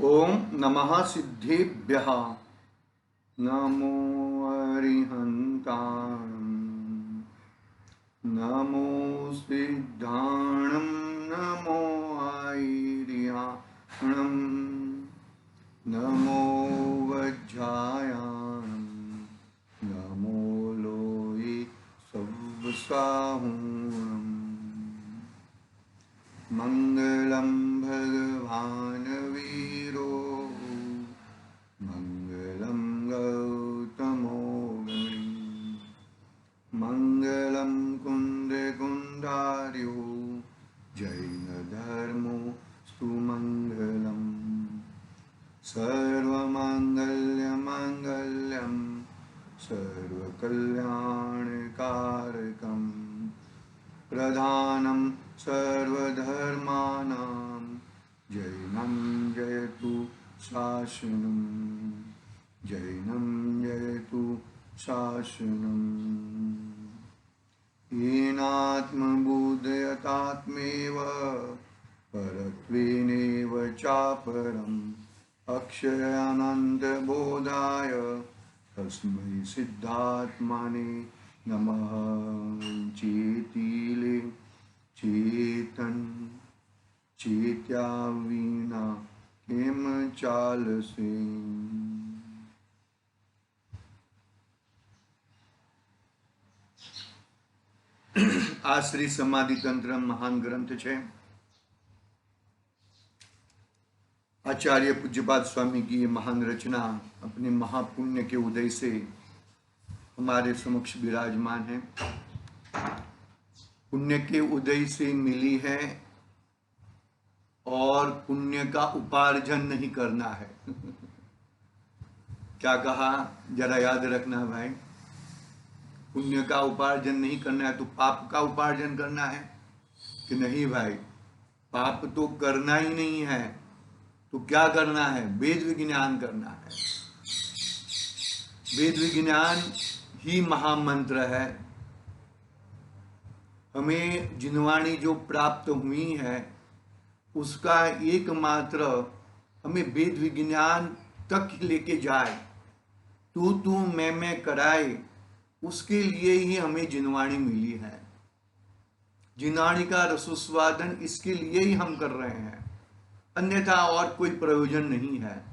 ओम नमः सिद्धेभ्यः। नमो अरिहन्ताणं। नमो सिद्धाणं। नमो ऐरियाणं। नमो वज्रायाणं। नमो लोये सव्साहुणम्। मंगलम भगवान वीरो मंगलम गौतमो गणी मंगलम कुंदार्यो जैन धर्मो स्तु मंगलम सर्वमंगल्यं सर्वकल्याणकारकम् प्रधानं सर्वधर्माणां जैनं जयतु शासनं। जैनं जयतु शासनं। येनात्मबुद्धयतात्मेव परत्वेनेव चापरम् अक्षयानन्दबोधाय तस्मै सिद्धात्मने नमः। चेतीले चेतन चेत्या वीणा केम चालसे। આ શ્રી સમાધિ તંત્ર મહાન ગ્રંથ છે। आचार्य पूज्यपाद स्वामी की ये महान रचना अपने महापुण्य के उदय से हमारे समक्ष विराजमान है। पुण्य के उदय से मिली है और पुण्य का उपार्जन नहीं करना है। क्या कहा जरा याद रखना भाई। पुण्य का उपार्जन नहीं करना है तो पाप का उपार्जन करना है कि नहीं भाई। पाप तो करना ही नहीं है तो क्या करना है? वेद विज्ञान करना है। वेद विज्ञान ही महामंत्र है। हमें जिनवाणी जो प्राप्त हुई है उसका एकमात्र हमें वेद विज्ञान तक लेके जाए, तू मैं कराए, उसके लिए ही हमें जिनवाणी मिली है। जिनवाणी का रसोस्वादन इसके लिए ही हम कर रहे हैं, अन्यथा और कोई प्रयोजन नहीं है।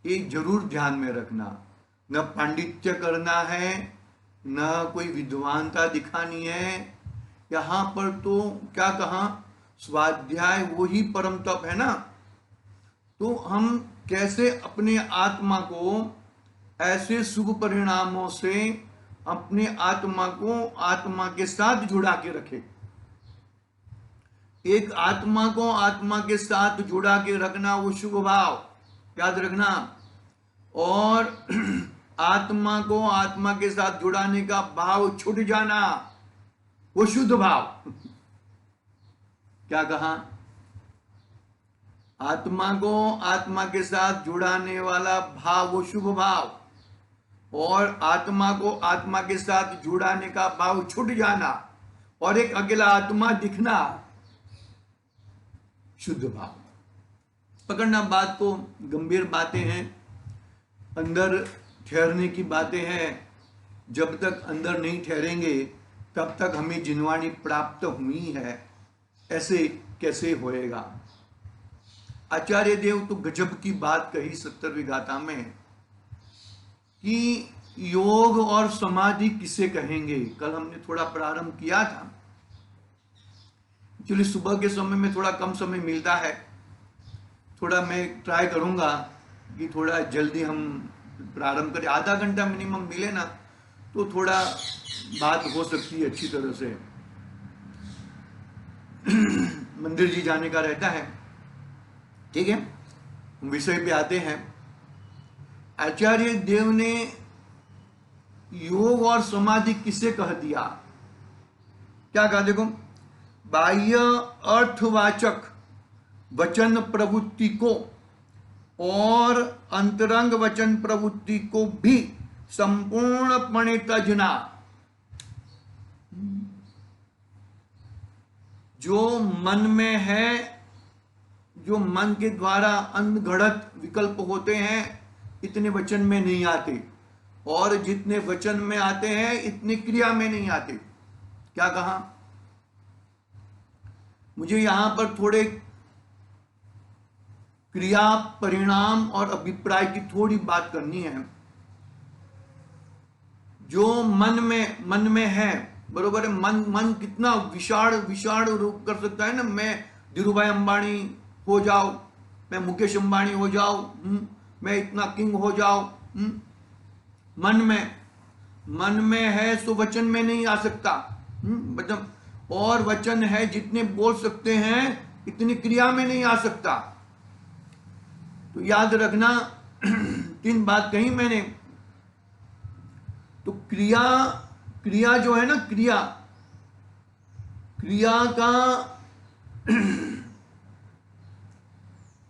ये जरूर ध्यान में रखना। न पांडित्य करना है, न कोई विद्वानता दिखानी है। यहाँ पर तो क्या कहा, स्वाध्याय वो ही परम तप है ना। तो हम कैसे अपने आत्मा को ऐसे शुभ परिणामों से अपने आत्मा को आत्मा के साथ जुड़ा के रखे। एक आत्मा को आत्मा के साथ जुड़ा के रखना वो शुभ भाव याद रखना, और आत्मा को आत्मा के साथ जुड़ाने का भाव छूट जाना वो शुद्ध भाव। क्या कहा? आत्मा को आत्मा के साथ जुड़ाने वाला भाव वो शुभ भाव, और आत्मा को आत्मा के साथ जुड़ाने का भाव छूट जाना और एक अकेला आत्मा दिखना शुद्ध भाव। पकड़ना बात को, गंभीर बातें हैं, अंदर ठहरने की बातें हैं। जब तक अंदर नहीं ठहरेंगे तब तक हमें जिनवाणी प्राप्त हुई है ऐसे कैसे होएगा। आचार्य देव तो गजब की बात कही 70वीं गाथा में कि योग और समाधि किसे कहेंगे। कल हमने थोड़ा प्रारंभ किया था। एक्चुअली सुबह के समय में थोड़ा कम समय मिलता है, थोड़ा मैं ट्राई करूंगा कि थोड़ा जल्दी हम प्रारंभ करें। आधा घंटा मिनिमम मिले ना तो थोड़ा बात हो सकती है अच्छी तरह से। मंदिर जी जाने का रहता है। ठीक है, विषय पे आते हैं। आचार्य देव ने योग और समाधि किसे कह दिया? क्या कहा? देखो, बाह्य अर्थवाचक वचन प्रवृत्ति को और अंतरंग वचन प्रवृत्ति को भी संपूर्णपणे तजना। जो मन में है जो मन के द्वारा अनगढ़त विकल्प होते हैं इतने वचन में नहीं आते, और जितने वचन में आते हैं इतनी क्रिया में नहीं आते। क्या कहा? मुझे यहां पर थोड़े क्रिया, परिणाम और अभिप्राय की थोड़ी बात करनी है। जो मन में है, बरोबर है, मन कितना विशाल रूप कर सकता है ना। मैं धीरूभाई अंबानी हो जाओ, मैं मुकेश अंबानी हो जाओ, मैं इतना किंग हो जाओ। मन में है सो वचन में नहीं आ सकता। और वचन है जितने बोल सकते हैं इतनी क्रिया में नहीं आ सकता। तो याद रखना 3 बात कही मैंने। तो क्रिया जो है ना, क्रिया का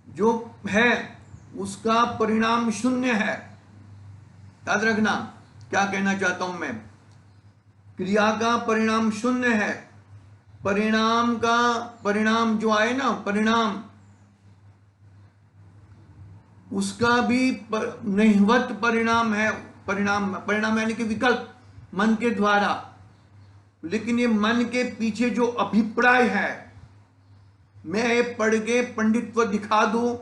जो है उसका परिणाम 0 है। याद रखना क्या कहना चाहता हूं मैं। क्रिया का परिणाम 0 है। परिणाम जो आए ना, परिणाम उसका भी नहिवत परिणाम है। परिणाम यानी कि विकल्प मन के द्वारा। लेकिन ये मन के पीछे जो अभिप्राय है, मैं ये पढ़ के पंडित्व दिखा दूं,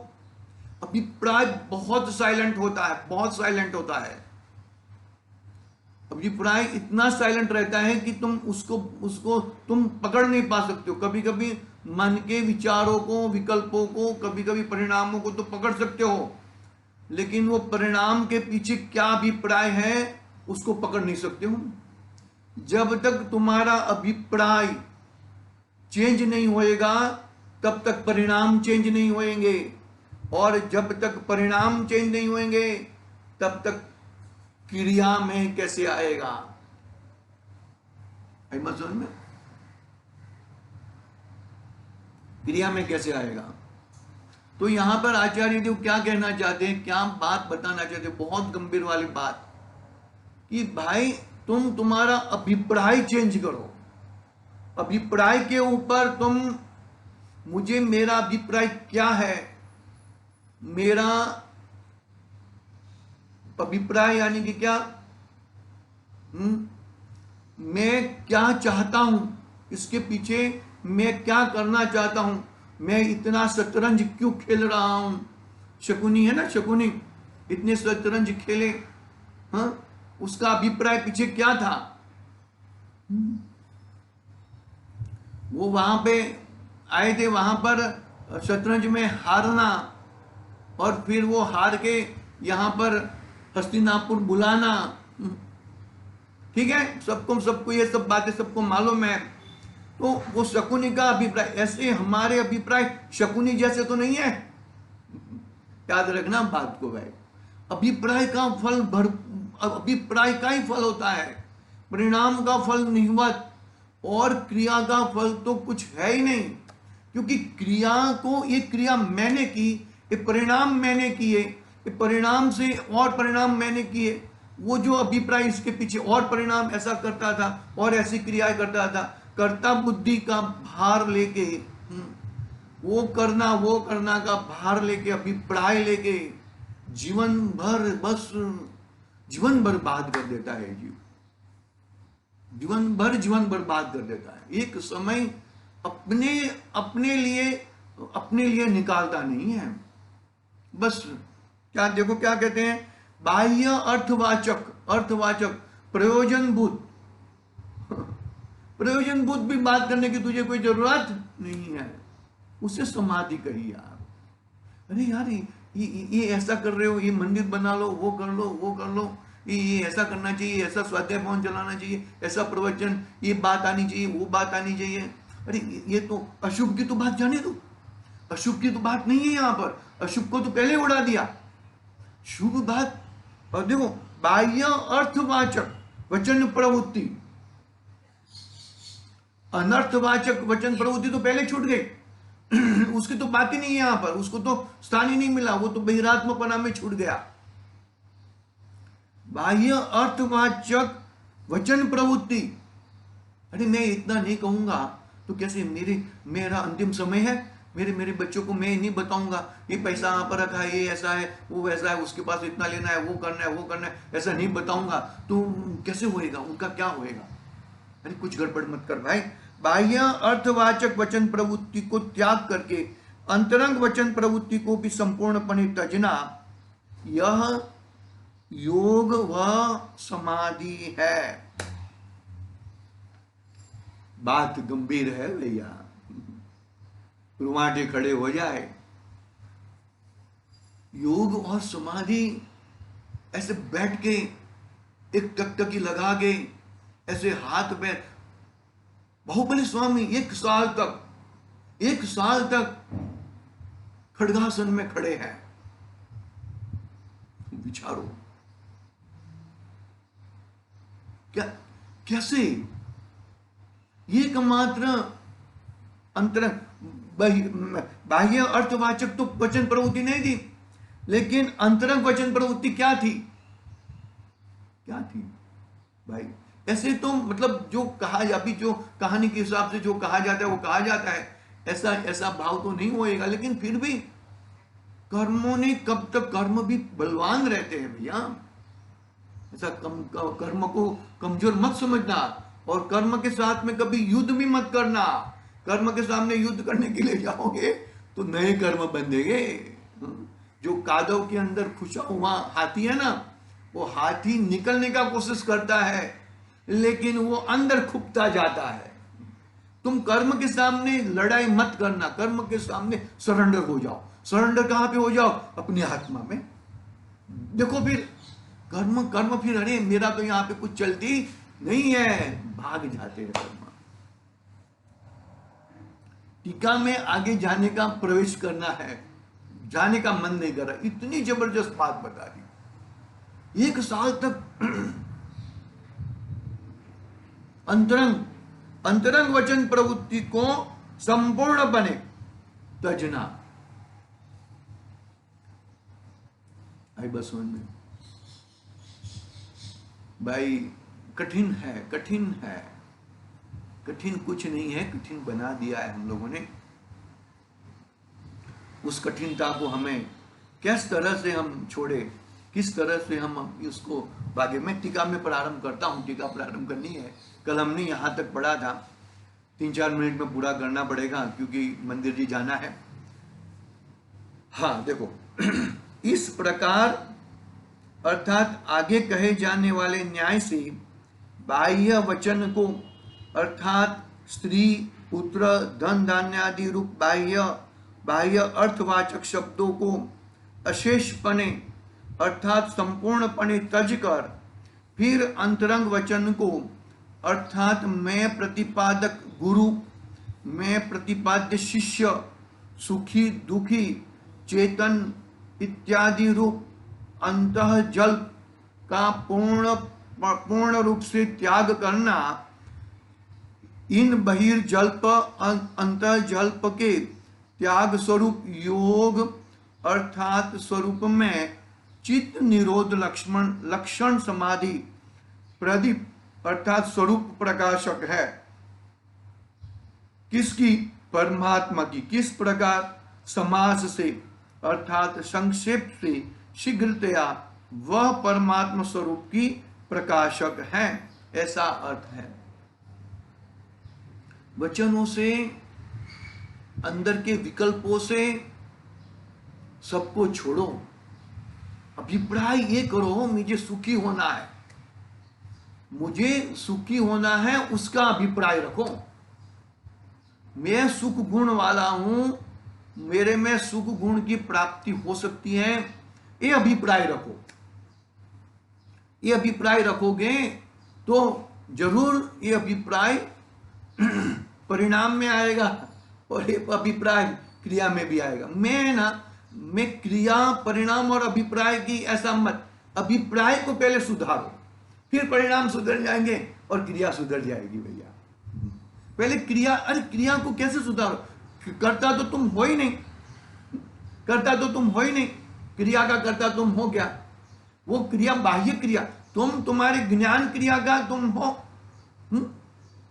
अभिप्राय बहुत साइलेंट होता है, बहुत साइलेंट होता है। अभिप्राय इतना साइलेंट रहता है कि तुम उसको तुम पकड़ नहीं पा सकते हो। कभी कभी मन के विचारों को, विकल्पों को, कभी कभी परिणामों को तो पकड़ सकते हो, लेकिन वो परिणाम के पीछे क्या अभिप्राय है उसको पकड़ नहीं सकते हो। जब तक तुम्हारा अभिप्राय चेंज नहीं होएगा तब तक परिणाम चेंज नहीं होएंगे, और जब तक परिणाम चेंज नहीं होएंगे तब तक क्रिया में कैसे आएगा? आई मत समझ में? क्रिया में कैसे आएगा? तो यहां पर आचार्य देव क्या कहना चाहते हैं, क्या बात बताना चाहते हैं, बहुत गंभीर वाली बात, कि भाई तुम्हारा अभिप्राय चेंज करो। अभिप्राय के ऊपर तुम, मुझे मेरा अभिप्राय क्या है, मेरा अभिप्राय यानी कि क्या, मैं क्या चाहता हूं, इसके पीछे मैं क्या करना चाहता हूं, मैं इतना शतरंज क्यों खेल रहा हूं। शकुनी है ना, शकुनी इतने शतरंज खेले, हाँ, उसका अभिप्राय पीछे क्या था? वो वहां पे आए थे, वहां पर शतरंज में हारना, और फिर वो हार के यहां पर हस्तिनापुर बुलाना। ठीक है, सबको ये सब बातें सबको मालूम है। तो वो शकुनी का अभिप्राय, ऐसे हमारे अभिप्राय शकुनी जैसे तो नहीं है। याद रखना बात को भाई। अभिप्राय का फल अभिप्राय का ही फल होता है, परिणाम का फल निहिवत, और क्रिया का फल तो कुछ है ही नहीं। क्योंकि क्रिया को, ये क्रिया मैंने की, ये परिणाम मैंने किए, ये परिणाम से और परिणाम मैंने किए। वो जो अभिप्राय इसके पीछे और परिणाम ऐसा करता था और ऐसी क्रियाएं करता था, कर्ता बुद्धि का भार लेके, वो करना का भार लेके, अभिप्राय लेके जीवन भर बर्बाद कर देता है। जीवन बर्बाद कर देता है। एक समय अपने लिए निकालता नहीं है। बस क्या, देखो क्या कहते हैं, बाह्य अर्थवाचक प्रयोजनभूत भी बात करने की तुझे कोई जरूरत नहीं है। उससे समाधि कही यार। अरे यार ये ऐसा कर रहे हो, ये मंदिर बना लो, वो कर लो, ये ऐसा करना चाहिए, ऐसा स्वाध्याय भवन चलाना चाहिए, ऐसा प्रवचन, ये बात आनी चाहिए, वो बात आनी चाहिए। अरे ये तो अशुभ की तो बात जाने दो, अशुभ की तो बात नहीं है यहाँ पर। अशुभ को तो पहले उड़ा दिया, शुभ बात। और देखो, बाह्य अर्थवाचक वचन प्रवृत्ति, अनर्थवाचक वचन प्रवृत्ति तो पहले छूट गई। उसकी तो बात ही नहीं है यहाँ पर, उसको तो स्थान ही नहीं मिला, वो तो बहिरात्मपना में छूट गया। बाह्य अर्थवाचक वचन प्रवृत्ति, अरे मैं इतना नहीं कहूंगा तो कैसे, मेरा अंतिम समय है, मेरे मेरे बच्चों को मैं नहीं बताऊंगा ये पैसा यहाँ पर रखा है, ये ऐसा है, वो वैसा है, उसके पास इतना लेना है, वो करना है, वो करना है, ऐसा नहीं बताऊंगा तो कैसे होएगा, उनका क्या होएगा? अरे कुछ गड़बड़ मत कर भाई। बाह्य अर्थवाचक वचन प्रवृत्ति को त्याग करके अंतरंग वचन प्रवृत्ति को भी संपूर्णपणे तजना, यह योग व समाधि है। बात गंभीर है भैया, रुवाटे खड़े हो जाए। योग और समाधि ऐसे बैठ के एक टकटकी लगा के ऐसे हाथ में, बाहुबली स्वामी 1 साल तक खड्गासन में खड़े हैं। विचारो क्या, कैसे? एकमात्र अंतर बाह्य अर्थवाचक तो वचन प्रवृत्ति नहीं थी, लेकिन अंतरंग वचन प्रवृत्ति क्या थी? क्या थी भाई? ऐसे तो मतलब जो कहा, अभी जो कहानी के हिसाब से जो कहा जाता है वो कहा जाता है, ऐसा ऐसा भाव तो नहीं होएगा, लेकिन फिर भी कर्मों ने, कब तक कर्म भी बलवान रहते हैं भैया। ऐसा कर्म को कमजोर मत समझना, और कर्म के साथ में कभी युद्ध भी मत करना। कर्म के सामने युद्ध करने के लिए जाओगे तो नए कर्म बंधेंगे। जो कादव के अंदर खुशा हुआ हाथी है ना, वो हाथी निकलने का कोशिश करता है लेकिन वो अंदर खुपता जाता है। तुम कर्म के सामने लड़ाई मत करना, कर्म के सामने सरेंडर हो जाओ। सरेंडर कहां पे हो जाओ? अपनी आत्मा में। देखो फिर कर्म फिर, अरे मेरा तो यहां पे कुछ चलती नहीं है, भाग जाते हैं कर्म। टीका में आगे जाने का, प्रवेश करना है, जाने का मन नहीं कर रहा। इतनी जबरदस्त बात बता दी। 1 साल तक अंतरंग वचन प्रवृत्ति को संपूर्ण बने तजना। आई बस समझ में भाई? कठिन है, कठिन है। कठिन कुछ नहीं है, कठिन बना दिया है हम लोगों ने। उस कठिनता को हमें किस तरह से हम छोड़े, किस तरह से हम उसको आगे। मैं टीका में प्रारंभ करता हूँ, टीका प्रारंभ करनी है। कल हमने यहाँ तक पढ़ा था, 3-4 मिनट में पूरा करना पड़ेगा क्योंकि मंदिर जी जाना है। हाँ देखो, इस प्रकार अर्थात आगे कहे जाने वाले न्याय से बाह्य वचन को, अर्थात स्त्री, पुत्र, धन, धान्य आदि रूप बाह्य अर्थवाचक शब्दों को अशेषपने अर्थात संपूर्णपणे तज कर, फिर अंतरंग वचन को अर्थात मैं प्रतिपादक गुरु, मैं प्रतिपाद्य शिष्य, सुखी दुखी, चेतन इत्यादि रूप अंतः जल्प का पूर्ण रूप से त्याग करना, इन बहिर्जल्प अंतर्जल्प के त्याग स्वरूप योग अर्थात स्वरूप में चित्त निरोध लक्षण समाधि प्रदीप अर्थात स्वरूप प्रकाशक है। किसकी? परमात्मा की। किस प्रकार? समास से अर्थात संक्षेप से शीघ्रतया वह परमात्मा स्वरूप की प्रकाशक है, ऐसा अर्थ है। वचनों से, अंदर के विकल्पों से सबको छोड़ो। अभिप्राय ये करो, मुझे सुखी होना है, मुझे सुखी होना है, उसका अभिप्राय रखो। मैं सुख गुण वाला हूं, मेरे में सुख गुण की प्राप्ति हो सकती है, ये अभिप्राय रखो। ये अभिप्राय रखोगे तो जरूर ये अभिप्राय परिणाम में आएगा और ये अभिप्राय क्रिया में भी आएगा। मैं क्रिया, परिणाम और अभिप्राय की ऐसा मत, अभिप्राय को पहले सुधारो, फिर परिणाम सुधर जाएंगे और क्रिया सुधर जाएगी भैया। पहले क्रिया, अरे क्रिया को कैसे सुधारो? करता तो तुम हो ही नहीं, करता तो तुम हो ही नहीं, क्रिया का करता तुम हो क्या? वो क्रिया बाह्य क्रिया, तुम्हारे ज्ञान क्रिया का तुम हो,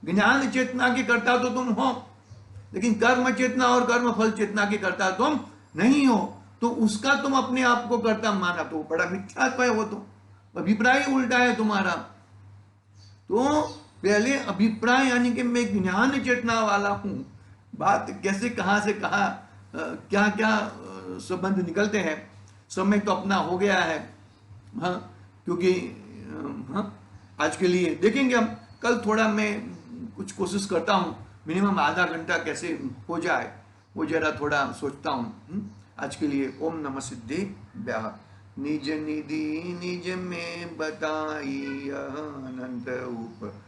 ज्ञान चेतना के करता तो तुम हो, लेकिन कर्म चेतना और कर्म फल चेतना के कर्ता तुम नहीं हो, तो उसका तुम अपने आप को कर्ता माना तो बड़ा मिथ्यात्व है, वो तो अभिप्राय उल्टा है तुम्हारा। तो पहले अभिप्राय यानी कि मैं ज्ञान चेतना वाला हूं, बात कैसे कहां से कहां क्या क्या संबंध निकलते हैं। समय तो अपना हो गया है, हाँ, क्योंकि हाँ, आज के लिए देखेंगे हम। कल थोड़ा मैं कुछ कोशिश करता हूँ, मिनिमम आधा घंटा कैसे हो जाए वो जरा थोड़ा सोचता हूँ। आज के लिए ओम नमः सिद्धेभ्यः। निज निधि निज में बताई अनंत उपकार।